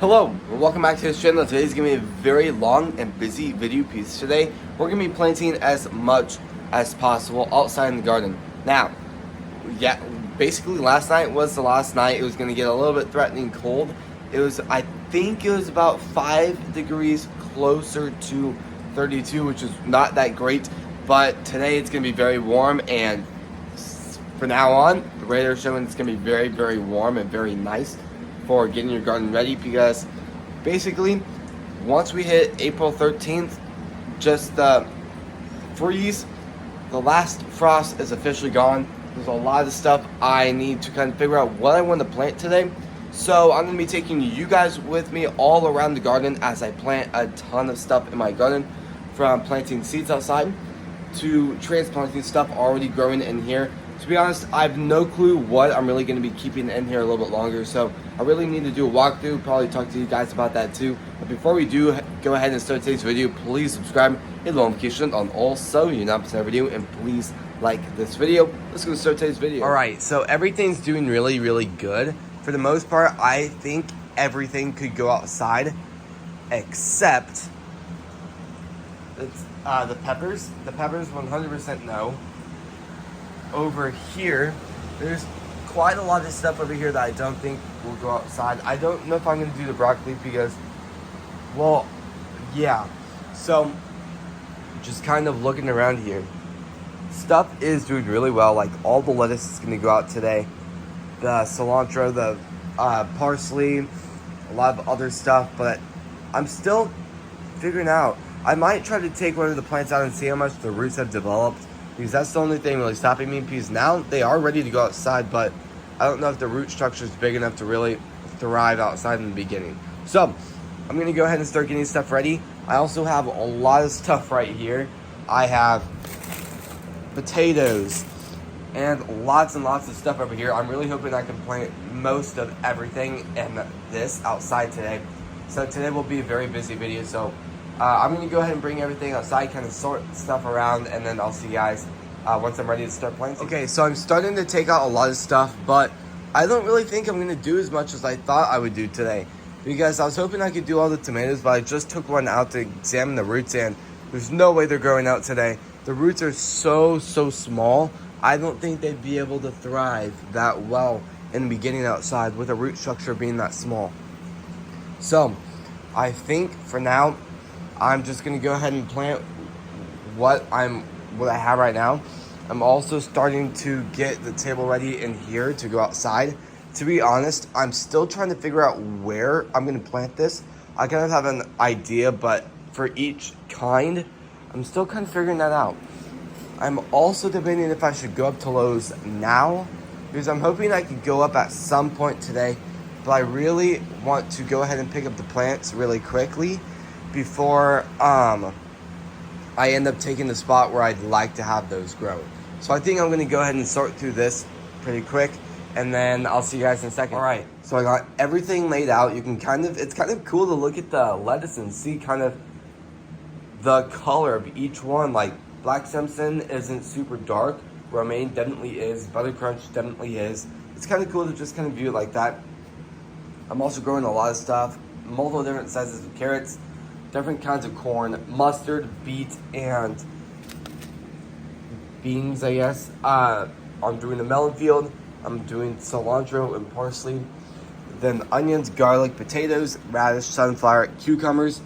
Hello, welcome back to this channel. Today's going to be a very long and busy video piece. Today, we're going to be planting as much as possible outside in the garden. Now, yeah, basically last night was the last night. It was going to get a little bit threatening cold. I think it was about 5 degrees closer to 32, which is not that great. But today it's going to be very warm, and for now on, the radar is showing it's going to be very, very warm and very nice for getting your garden ready, because basically once we hit April 13th, just freeze, the last frost is officially gone. There's a lot of stuff I need to kind of figure out what I want to plant today. So I'm going to be taking you guys with me all around the garden as I plant a ton of stuff in my garden, from planting seeds outside to transplanting stuff already growing in here. To be honest, I have no clue what I'm really going to be keeping in here a little bit longer, so I really need to do a walkthrough, probably talk to you guys about that too. But before we do go ahead and start today's video, please subscribe, hit the notification on all so you not miss a video, and please like this video. Let's go start today's video. Alright, so everything's doing really, really good. For the most part, I think everything could go outside except the peppers. The peppers 100% no. Over here, there's quite a lot of stuff over here that I don't think will go outside. I don't know if I'm going to do the broccoli because, well, yeah. So, just kind of looking around here. Stuff is doing really well. Like, all the lettuce is going to go out today. The cilantro, the parsley, a lot of other stuff. But I'm still figuring out. I might try to take one of the plants out and see how much the roots have developed, because that's the only thing really stopping me, because now they are ready to go outside, but I don't know if the root structure is big enough to really thrive outside in the beginning. So I'm going to go ahead and start getting stuff ready. I also have a lot of stuff right here. I have potatoes and lots of stuff over here. I'm really hoping I can plant most of everything in this outside today. So today will be a very busy video, so I'm going to go ahead and bring everything outside, kind of sort stuff around, and then I'll see you guys once I'm ready to start planting. Okay, so I'm starting to take out a lot of stuff, but I don't really think I'm going to do as much as I thought I would do today, because I was hoping I could do all the tomatoes, but I just took one out to examine the roots, and there's no way they're growing out today. The roots are so small, I don't think they'd be able to thrive that well in the beginning outside with a root structure being that small. So I think for now, I'm just gonna go ahead and plant what I have right now. I'm also starting to get the table ready in here to go outside. To be honest, I'm still trying to figure out where I'm gonna plant this. I kind of have an idea, but for each kind, I'm still kind of figuring that out. I'm also debating if I should go up to Lowe's now, because I'm hoping I could go up at some point today, but I really want to go ahead and pick up the plants really quickly before I end up taking the spot where I'd like to have those grow. So I think I'm going to go ahead and sort through this pretty quick, and then I'll see you guys in a second. Alright, so I got everything laid out. You can it's kind of cool to look at the lettuce and see kind of the color of each one. Like, Black Simpson isn't super dark, Romaine definitely is, Butter Crunch definitely is. It's kind of cool to just kind of view it like that. I'm also growing a lot of stuff, multiple different sizes of carrots, different kinds of corn, mustard, beet, and beans, I guess. I'm doing a melon field. I'm doing cilantro and parsley. Then onions, garlic, potatoes, radish, sunflower, cucumbers.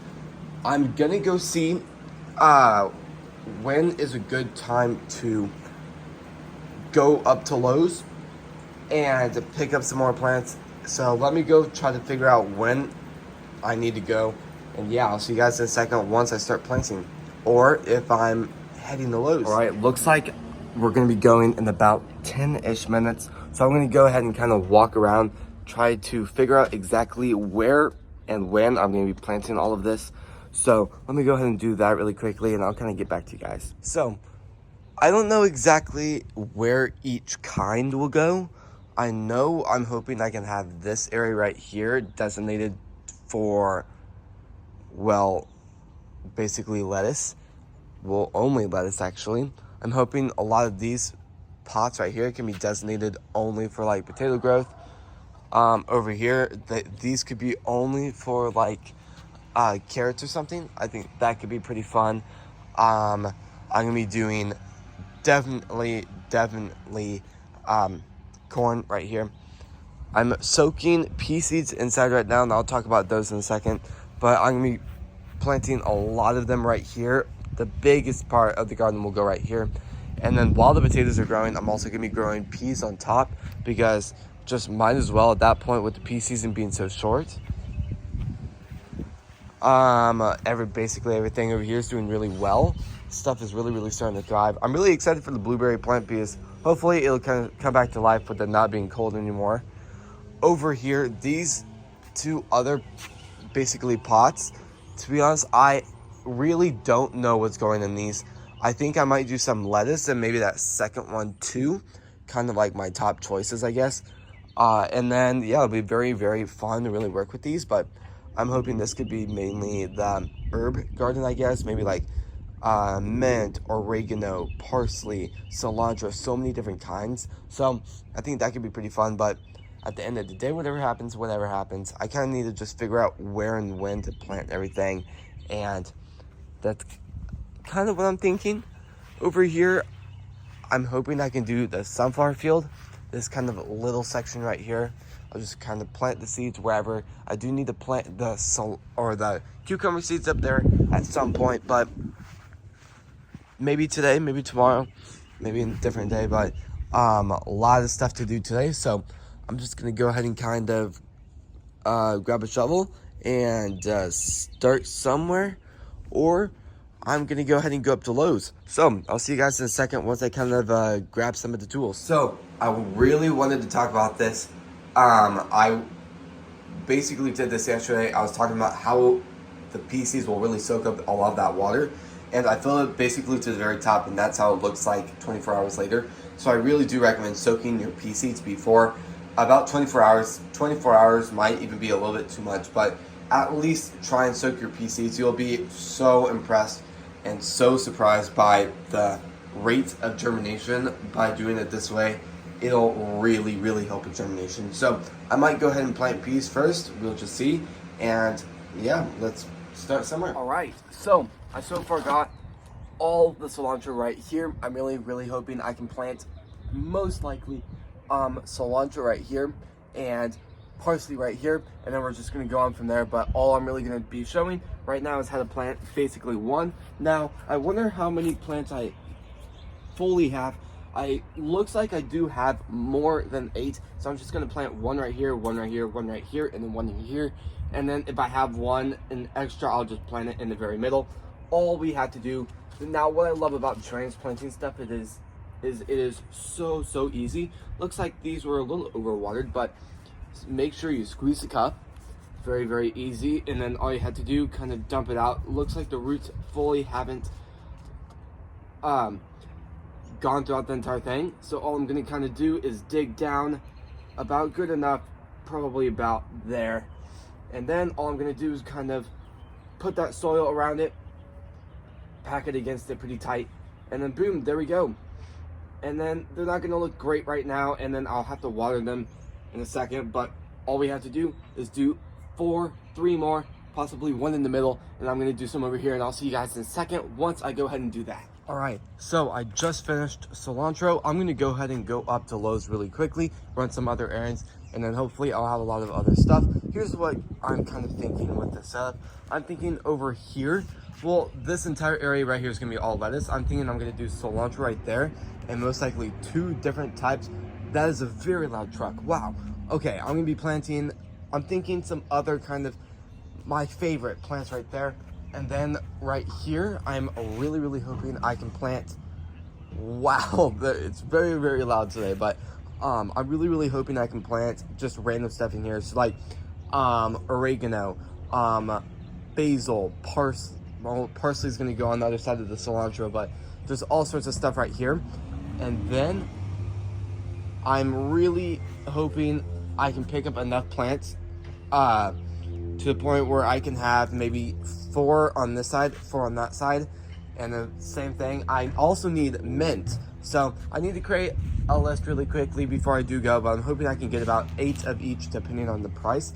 I'm gonna go see when is a good time to go up to Lowe's and pick up some more plants. So let me go try to figure out when I need to go. And yeah, I'll see you guys in a second once I start planting, or if I'm heading to Lowe's. All right, looks like we're gonna be going in about 10-ish minutes. So I'm gonna go ahead and kind of walk around, try to figure out exactly where and when I'm gonna be planting all of this. So let me go ahead and do that really quickly, and I'll kind of get back to you guys. So I don't know exactly where each kind will go. I know I'm hoping I can have this area right here designated for, well, basically lettuce. Well, only lettuce, actually. I'm hoping a lot of these pots right here can be designated only for like potato growth. over here. These could be only for like carrots or something. I think that could be pretty fun. I'm gonna be doing definitely corn right here. I'm soaking pea seeds inside right now, and I'll talk about those in a second. But I'm gonna be planting a lot of them right here. The biggest part of the garden will go right here. And then while the potatoes are growing, I'm also gonna be growing peas on top, because just might as well at that point with the pea season being so short. Basically everything over here is doing really well. Stuff is really starting to thrive. I'm really excited for the blueberry plant, because hopefully it'll kind of come back to life with it not being cold anymore. Over here, these two other basically pots, to be honest, I really don't know what's going in these. I think I might do some lettuce and maybe that second one too, kind of like my top choices, I guess. And then yeah, it'll be very fun to really work with these, but I'm hoping this could be mainly the herb garden, I guess. Maybe like mint, oregano, parsley, cilantro, so many different kinds. So I think that could be pretty fun, but at the end of the day, whatever happens, I kind of need to just figure out where and when to plant everything. And that's kind of what I'm thinking. Over here, I'm hoping I can do the sunflower field, this kind of little section right here. I'll just kind of plant the seeds wherever. I do need to plant the cucumber seeds up there at some point, but maybe today, maybe tomorrow, maybe a different day. But a lot of stuff to do today, so I'm just gonna go ahead and kind of grab a shovel and start somewhere, or I'm gonna go ahead and go up to Lowe's. So I'll see you guys in a second once I kind of grab some of the tools. So I really wanted to talk about this. I basically did this yesterday. I was talking about how the PCs will really soak up a lot of that water, and I fill it basically to the very top, and that's how it looks like 24 hours later. So I really do recommend soaking your pea seeds before about 24 hours. 24 hours might even be a little bit too much, but at least try and soak your pea seeds. You'll be so impressed and so surprised by the rate of germination by doing it this way. It'll really help with germination. So I might go ahead and plant peas first. We'll just see. And yeah, let's start somewhere. All right, so I so far got all the cilantro right here. I'm really hoping I can plant most likely cilantro right here and parsley right here, and then we're just going to go on from there. But all I'm really going to be showing right now is how to plant basically one. Now I wonder how many plants I fully have. Looks like I do have more than 8, so I'm just going to plant one right here, one right here, one right here, and then one in here. And then if I have one an extra, I'll just plant it in the very middle. All we have to do now, what I love about transplanting stuff, it is so easy. Looks like these were a little overwatered, but make sure you squeeze the cup. Very easy. And then all you have to do, kind of dump it out. Looks like the roots fully haven't gone throughout the entire thing. So all I'm gonna kind of do is dig down about good enough, probably about there. And then all I'm gonna do is kind of put that soil around it, pack it against it pretty tight, and then boom, there we go. And then they're not gonna look great right now, and then I'll have to water them in a second, but all we have to do is do 3 more, possibly one in the middle, and I'm gonna do some over here, and I'll see you guys in a second once I go ahead and do that. All right, so I just finished cilantro. I'm gonna go ahead and go up to Lowe's really quickly, run some other errands, and then hopefully I'll have a lot of other stuff. Here's what I'm kind of thinking with this setup. I'm thinking over here, well, this entire area right here is gonna be all lettuce. I'm thinking I'm gonna do cilantro right there, and most likely 2 different types. That is a very loud truck, wow. Okay, I'm gonna be planting, I'm thinking some other kind of my favorite plants right there. And then right here, I'm really hoping I can plant, wow, it's very loud today, but I'm really hoping I can plant just random stuff in here. So like oregano, basil, parsley. Well, parsley is gonna go on the other side of the cilantro, but there's all sorts of stuff right here. And then I'm really hoping I can pick up enough plants to the point where I can have maybe 4 on this side, 4 on that side, and the same thing. I also need mint, so I need to create a list really quickly before I do go, but I'm hoping I can get about 8 of each depending on the price.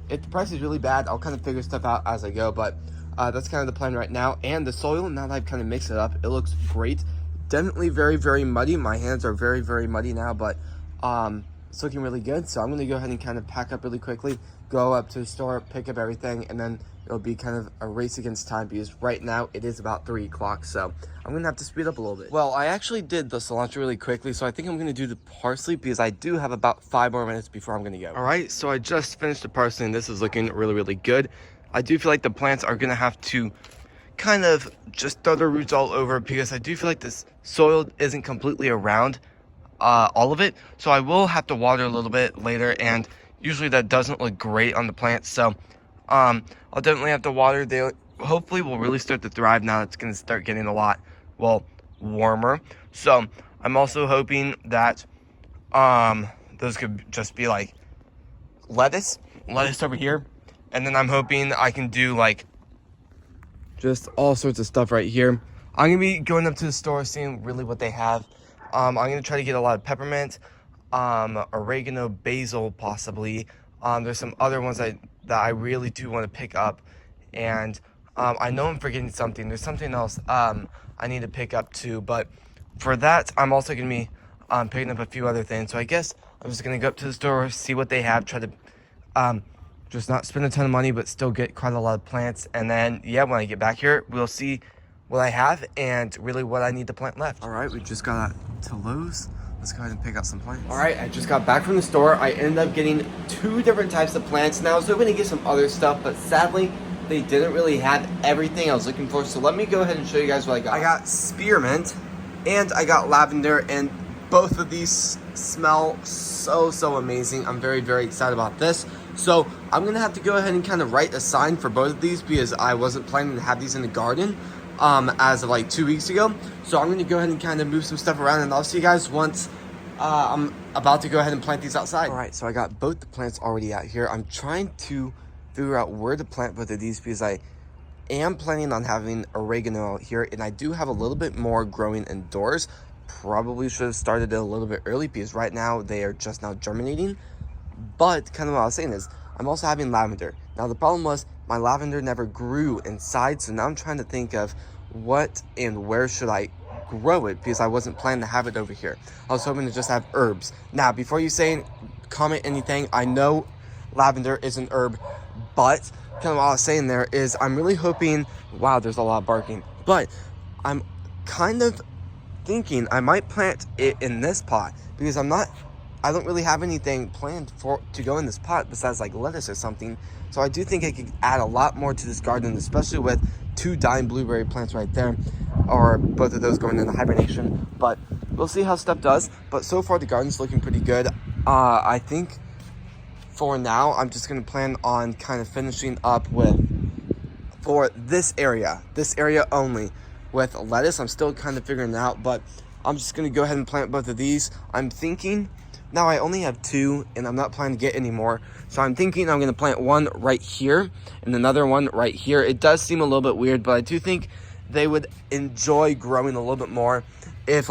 If the price is really bad, I'll kind of figure stuff out as I go, but that's kind of the plan right now. And the soil, now that I've kind of mixed it up, it looks great. Definitely very, very muddy. My hands are very, very muddy now, but it's looking really good. So I'm going to go ahead and kind of pack up really quickly, go up to the store, pick up everything, and then it'll be kind of a race against time because right now it is about 3 o'clock. So I'm going to have to speed up a little bit. Well, I actually did the cilantro really quickly, so I think I'm going to do the parsley because I do have about 5 more minutes before I'm going to go. All right, so I just finished the parsley and this is looking really, really good. I do feel like the plants are going to have to kind of just throw their roots all over because I do feel like this soil isn't completely around all of it. So I will have to water a little bit later, and usually that doesn't look great on the plants. So I'll definitely have to water. They hopefully will really start to thrive now. It's going to start getting a lot, well, warmer. So I'm also hoping that those could just be like lettuce over here. And then I'm hoping I can do like just all sorts of stuff right here. I'm going to be going up to the store, seeing really what they have. I'm going to try to get a lot of peppermint, oregano, basil possibly. There's some other ones that I really do want to pick up. And I know I'm forgetting something. There's something else I need to pick up too. But for that, I'm also going to be picking up a few other things. So I guess I'm just going to go up to the store, see what they have, try to just not spend a ton of money, but still get quite a lot of plants. And then, yeah, when I get back here, we'll see what I have and really what I need to plant left. All right, we just got to Lowe's. Let's go ahead and pick out some plants. All right, I just got back from the store. I ended up getting 2 different types of plants. Now, I was hoping to get some other stuff, but sadly, they didn't really have everything I was looking for. So let me go ahead and show you guys what I got. I got spearmint and I got lavender, and both of these smell so amazing. I'm very, very excited about this. So I'm gonna have to go ahead and kind of write a sign for both of these because I wasn't planning to have these in the garden as of like 2 weeks ago. So I'm gonna go ahead and kind of move some stuff around, and I'll see you guys once I'm about to go ahead and plant these outside. All right, so I got both the plants already out here. I'm trying to figure out where to plant both of these because I am planning on having oregano out here, and I do have a little bit more growing indoors. Probably should have started it a little bit early because right now they are just now germinating. But kind of what I was saying is I'm also having lavender. Now the problem was my lavender never grew inside, so now I'm trying to think of what and where should I grow it because I wasn't planning to have it over here. I was hoping to just have herbs. Now before you say comment anything, I know lavender is an herb, but kind of what I was saying there is I'm really hoping, wow, there's a lot of barking, but I'm kind of thinking I might plant it in this pot because I don't really have anything planned to go in this pot besides like lettuce or something. So I do think I could add a lot more to this garden, especially with 2 dying blueberry plants right there, or both of those going into hibernation. But we'll see how stuff does. But so far the garden's looking pretty good. I think for now I'm just gonna plan on kind of finishing up for this area only with lettuce. I'm still kind of figuring it out, but I'm just gonna go ahead and plant both of these. I'm thinking, now I only have 2 and I'm not planning to get any more. So I'm thinking I'm gonna plant one right here and another one right here. It does seem a little bit weird, but I do think they would enjoy growing a little bit more if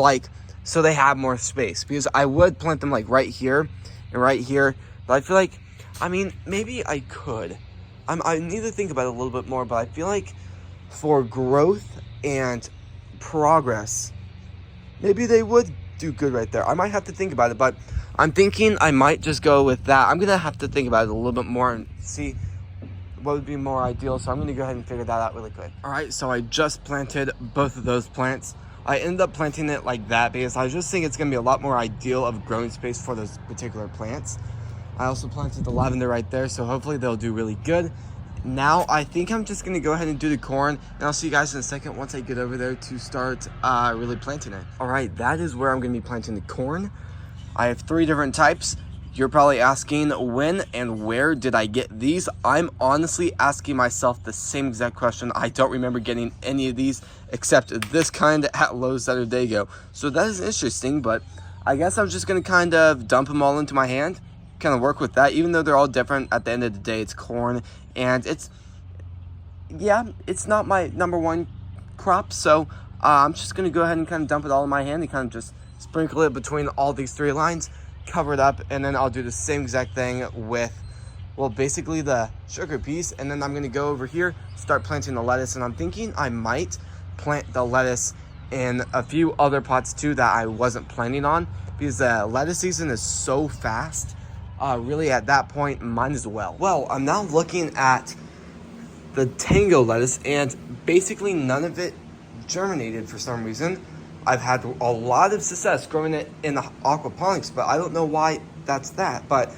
so they have more space, because I would plant them like right here and right here. But I feel like, I mean, maybe I could. I need to think about it a little bit more, but I feel like for growth and progress, maybe they would do good right there. I might have to think about it, but I'm thinking I might just go with that. I'm gonna have to think about it a little bit more and see what would be more ideal. So I'm gonna go ahead and figure that out really quick. All right, so I just planted both of those plants. I ended up planting it like that because I just think it's gonna be a lot more ideal of growing space for those particular plants. I also planted the lavender right there, so hopefully they'll do really good. Now I think I'm just gonna go ahead and do the corn, and I'll see you guys in a second once I get over there to start really planting it. All right, that is where I'm gonna be planting the corn. I have 3 different types. You're probably asking when and where did I get these? I'm honestly asking myself the same exact question. I don't remember getting any of these except this kind at Lowe's the other day ago. So that is interesting, but I guess I'm just gonna kind of dump them all into my hand, kind of work with that, even though they're all different. At the end of the day, it's corn, and it's not my #1 crop, so I'm just gonna go ahead and kind of dump it all in my hand and kind of just sprinkle it between all these 3 lines, cover it up, and then I'll do the same exact thing with, well, basically the sugar piece. And then I'm gonna go over here, start planting the lettuce, and I'm thinking I might plant the lettuce in a few other pots too that I wasn't planning on, because the lettuce season is so fast. Really at that point, might as well. Well, I'm now looking at the Tango lettuce, and basically none of it germinated for some reason. I've had a lot of success growing it in the aquaponics, but I don't know why that's that. But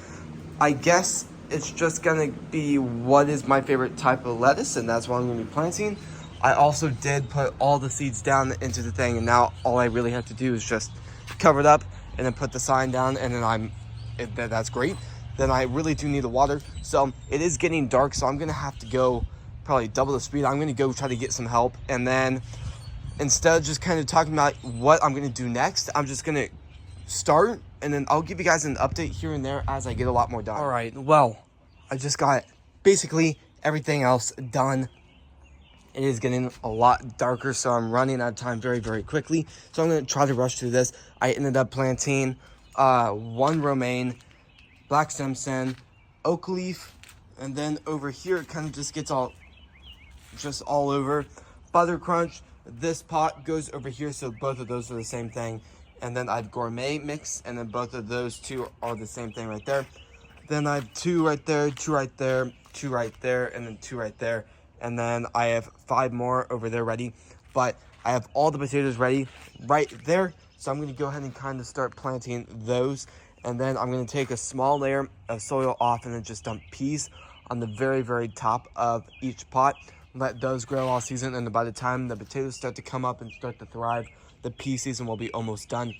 I guess it's just gonna be what is my favorite type of lettuce, and that's what I'm gonna be planting. I also did put all the seeds down into the thing, and now all I really have to do is just cover it up and then put the sign down, and then that's great. Then I really do need the water. So it is getting dark, so I'm gonna have to go probably double the speed. I'm gonna go try to get some help, and then instead of just kind of talking about what I'm gonna do next, I'm just gonna start, and then I'll give you guys an update here and there as I get a lot more done. All right, well, I just got basically everything else done. It is getting a lot darker, so I'm running out of time very, very quickly. So I'm gonna try to rush through this. I ended up planting 1 romaine, black Simpson, oak leaf, and then over here it kind of just gets all over. Butter crunch. This pot goes over here, so both of those are the same thing. And then I have gourmet mix, and then both of those 2 are the same thing right there. Then I have 2 right there, 2 right there, 2 right there, and then 2 right there. And then I have 5 more over there ready. But I have all the potatoes ready right there. So I'm going to go ahead and kind of start planting those. And then I'm going to take a small layer of soil off and then just dump peas on the very, very top of each pot. Let those grow all season. And by the time the potatoes start to come up and start to thrive, the pea season will be almost done.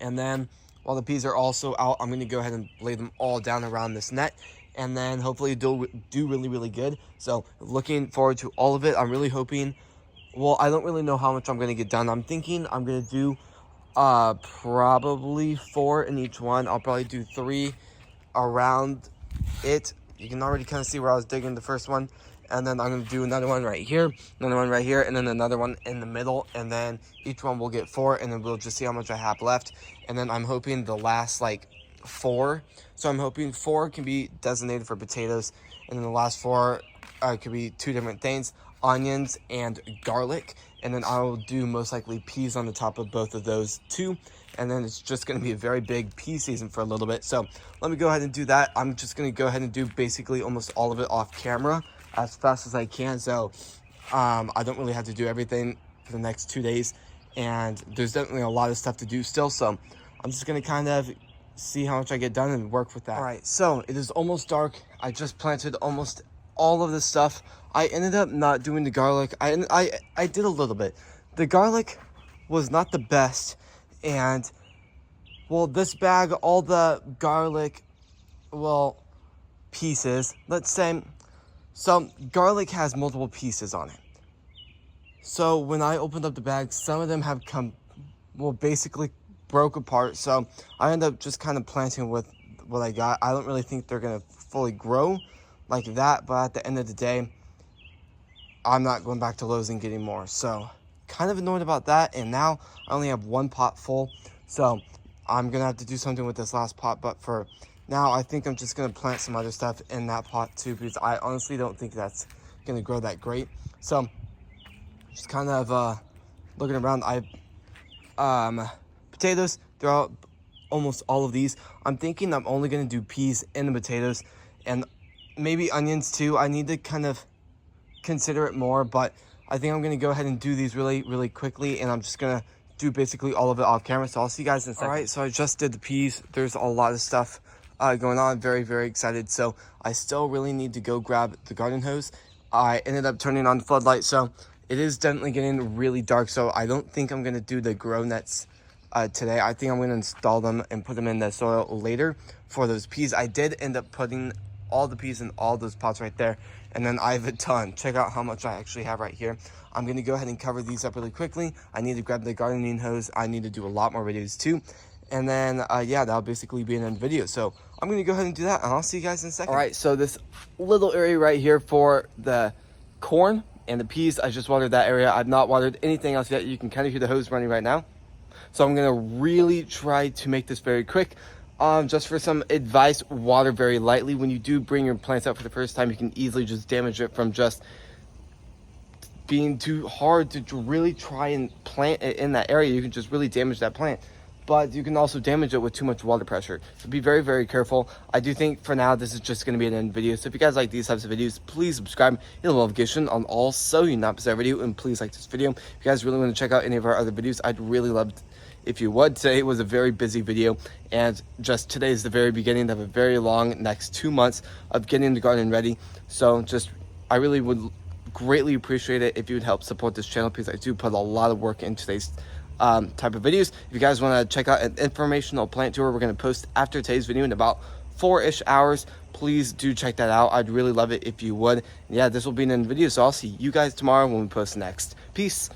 And then while the peas are also out, I'm going to go ahead and lay them all down around this net. And then hopefully do really, really good. So looking forward to all of it. I'm really hoping, well, I don't really know how much I'm going to get done. I'm thinking I'm going to do probably 4 in each one. I'll probably do 3 around it. You can already kind of see where I was digging the first one. And then I'm going to do another one right here, another one right here, and then another one in the middle. And then each one will get 4, and then we'll just see how much I have left. And then I'm hoping the last, 4. So I'm hoping 4 can be designated for potatoes, and then the last 4 could be 2 different things, onions and garlic. And then I will do most likely peas on the top of both of those 2. And then it's just going to be a very big pea season for a little bit. So let me go ahead and do that. I'm just going to go ahead and do basically almost all of it off camera as fast as I can. So I don't really have to do everything for the next 2 days. And there's definitely a lot of stuff to do still. So I'm just going to kind of see how much I get done and work with that. All right, so it is almost dark. I just planted almost all of this stuff. I ended up not doing the garlic. I did a little bit. The garlic was not the best, and well, this bag, all the garlic, well, pieces, let's say, so garlic has multiple pieces on it. So when I opened up the bag, some of them have basically broke apart. So I ended up just kind of planting with what I got. I don't really think they're gonna fully grow like that, but at the end of the day, I'm not going back to Lowe's and getting more. So kind of annoyed about that. And now I only have 1 pot full, so I'm gonna have to do something with this last pot. But for now, I think I'm just gonna plant some other stuff in that pot too, because I honestly don't think that's gonna grow that great. So just kind of looking around. Potatoes throughout almost all of these. I'm thinking I'm only going to do peas in the potatoes and maybe onions too. I need to kind of consider it more, but I think I'm going to go ahead and do these really, really quickly, and I'm just going to do basically all of it off camera. So I'll see you guys in a second. All right, so I just did the peas. There's a lot of stuff going on. Very, very excited. So I still really need to go grab the garden hose. I ended up turning on the floodlight, so it is definitely getting really dark. So I don't think I'm going to do the grow nets today. I think I'm going to install them and put them in the soil later for those peas. I did end up putting all the peas in all those pots right there, and then I have a ton. Check out how much I actually have right here. I'm going to go ahead and cover these up really quickly. I need to grab the gardening hose. I need to do a lot more videos too, and then yeah, that'll basically be an end video. So I'm going to go ahead and do that, and I'll see you guys in a second. All right, so this little area right here for the corn and the peas, I just watered that area. I've not watered anything else yet. You can kind of hear the hose running right now. So I'm gonna really try to make this very quick. Just for some advice, water very lightly. When you do bring your plants out for the first time, you can easily just damage it from just being too hard to really try and plant it in that area. You can just really damage that plant, but you can also damage it with too much water pressure. So be very, very careful. I do think for now, this is just going to be an end video. So if you guys like these types of videos, please subscribe, hit the notification on all so you not miss our video, and please like this video. If you guys really want to check out any of our other videos, I'd really love if you would. Today was a very busy video, and just today is the very beginning of a very long next 2 months of getting the garden ready. So just, I really would greatly appreciate it if you would help support this channel, because I do put a lot of work into today's type of videos. If you guys want to check out an informational plant tour we're going to post after today's video in about 4-ish hours, please do check that out. I'd really love it if you would. And yeah, this will be an end video, so I'll see you guys tomorrow when we post next. Peace.